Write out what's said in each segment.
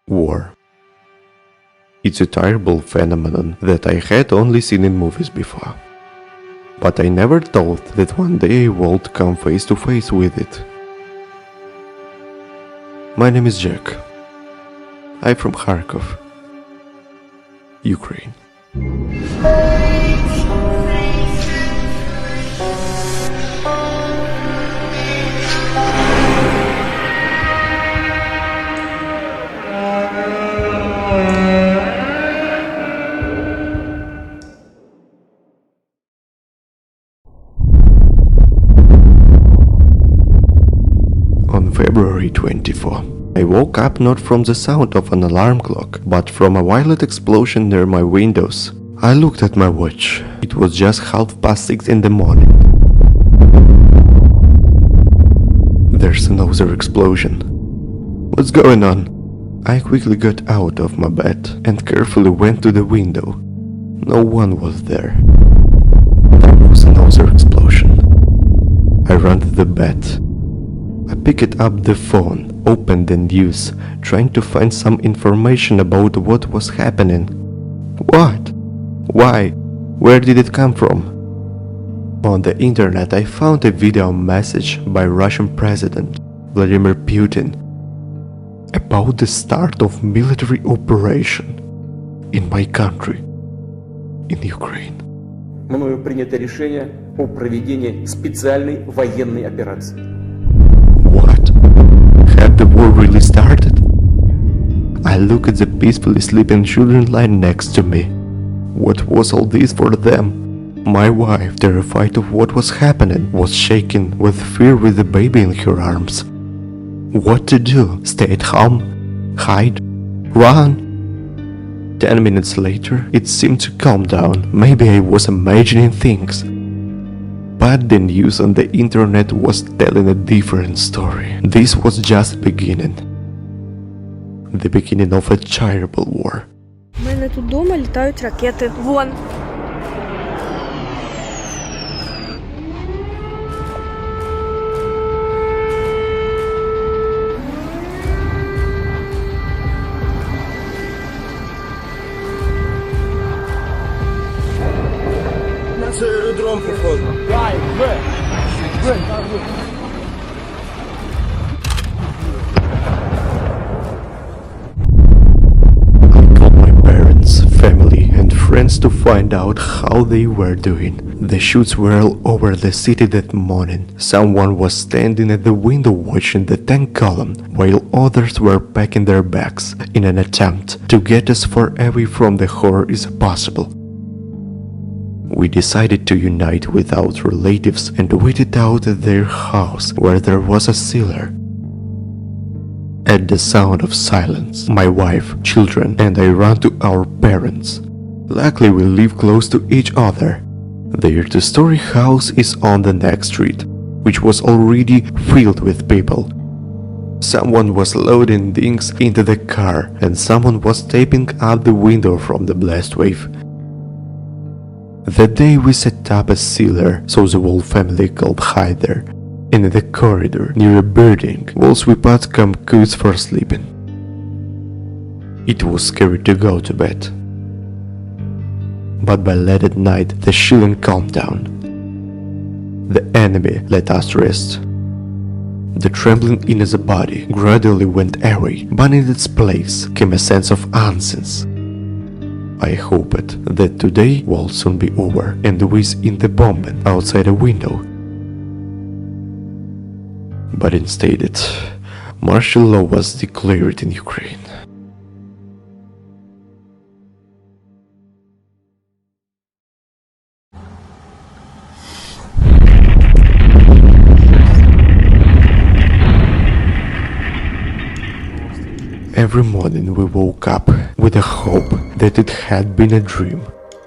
War. It's a terrible phenomenon that I had only seen in movies before. But I never thought that one day I would come face to face with it. My name is Jack. I'm from Kharkov, Ukraine. On February 24, I woke up not from the sound of an alarm clock, but from a violent explosion near my windows. I looked at my watch. It was just 6:30 in the morning. There's another explosion. What's going on? I quickly got out of my bed and carefully went to the window. No one was there. There was another explosion. I ran to the bed. I picked up the phone, opened the news, trying to find some information about what was happening. What? Why? Where did it come from? On the internet I found a video message by Russian President Vladimir Putin about the start of military operation in my country, in Ukraine. Мною принято решение о проведении специальной военной операции. What? Had the war really started? I look at the peacefully sleeping children lying next to me. What was all this for them? My wife, terrified of what was happening, was shaking with fear with the baby in her arms. What to do? Stay at home? Hide? Run? 10 minutes later, it seemed to calm down. Maybe I was imagining things. But the news on the internet was telling a different story. This was just the beginning. The beginning of a terrible war. У мене тут дома літають ракети. Вон. Це аеродром, походу. I called my parents, family and friends to find out how they were doing. The shoots were all over the city that morning. Someone was standing at the window watching the tank column, while others were packing their bags in an attempt to get as far away from the horror as possible. We decided to unite with our relatives and waited out at their house where there was a cellar. At the sound of silence, my wife, children and I ran to our parents. Luckily we live close to each other. Their two-story house is on the next street, which was already filled with people. Someone was loading things into the car and someone was taping out the window from the blast wave. That day we set up a cellar so the whole family could hide there, and in the corridor near a building whilst we put some goods for sleeping. It was scary to go to bed, but by late at night the shilling calmed down. The enemy let us rest. The trembling in the body gradually went away, but in its place came a sense of unease. I hoped that today will soon be over and with in the bombing outside a window. But instead martial law was declared in Ukraine. Every morning we woke up with a hope that it had been a dream,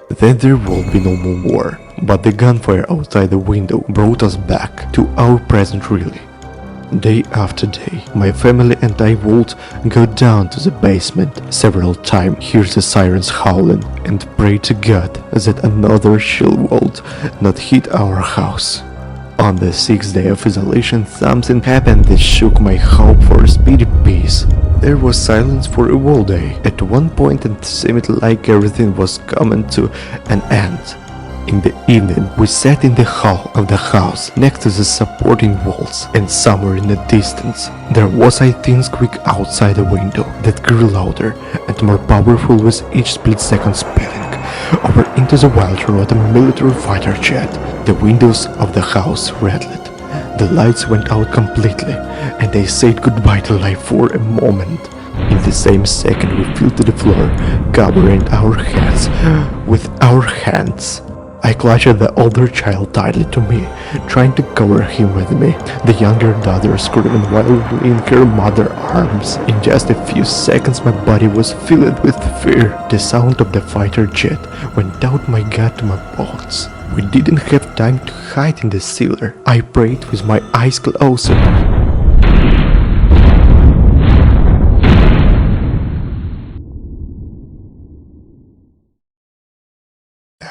that there will be no more war, but the gunfire outside the window brought us back to our present really. Day after day, my family and I would go down to the basement several times, hear the sirens howling and pray to God that another shell would not hit our house. On the 6th day of isolation, something happened that shook my hope for speedy peace. There was silence for a whole day. At one point it seemed like everything was coming to an end. In the evening, we sat in the hall of the house next to the supporting walls, and somewhere in the distance, there was a thin squeak outside the window that grew louder and more powerful with each split-second spilling over into the wild road a military fighter jet. The windows of the house rattled. The lights went out completely, and I said goodbye to life for a moment. In the same second, we fell to the floor, covering our heads with our hands. I clutched the older child tightly to me, trying to cover him with me, the younger daughter screaming wildly in her mother's arms. In just a few seconds my body was filled with fear. The sound of the fighter jet went out my gut to my bones. We didn't have time to hide in the cellar. I prayed with my eyes closed.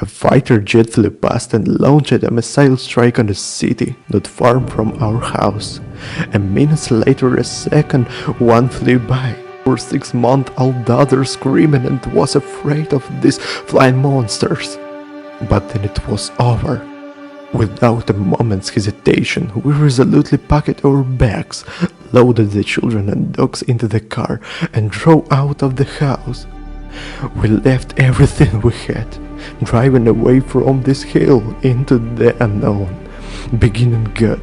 A fighter jet flew past and launched a missile strike on the city, not far from our house. And minutes later a second one flew by. Our 6-month-old daughter screaming and was afraid of these flying monsters. But then it was over. Without a moment's hesitation, we resolutely packed our bags, loaded the children and dogs into the car, and drove out of the house. We left everything we had, driving away from this hill into the unknown, beginning good,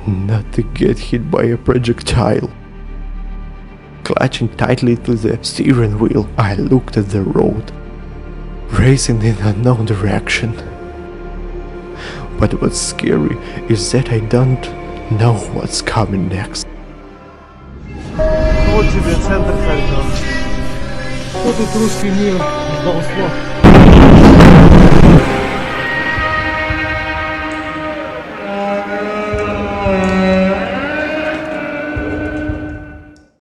not to get hit by a projectile. Clutching tightly to the steering wheel, I looked at the road, racing in unknown direction. But what's scary is that I don't know what's coming next. Вот тебе центр Харькова. Вот тут русский мир, баловство.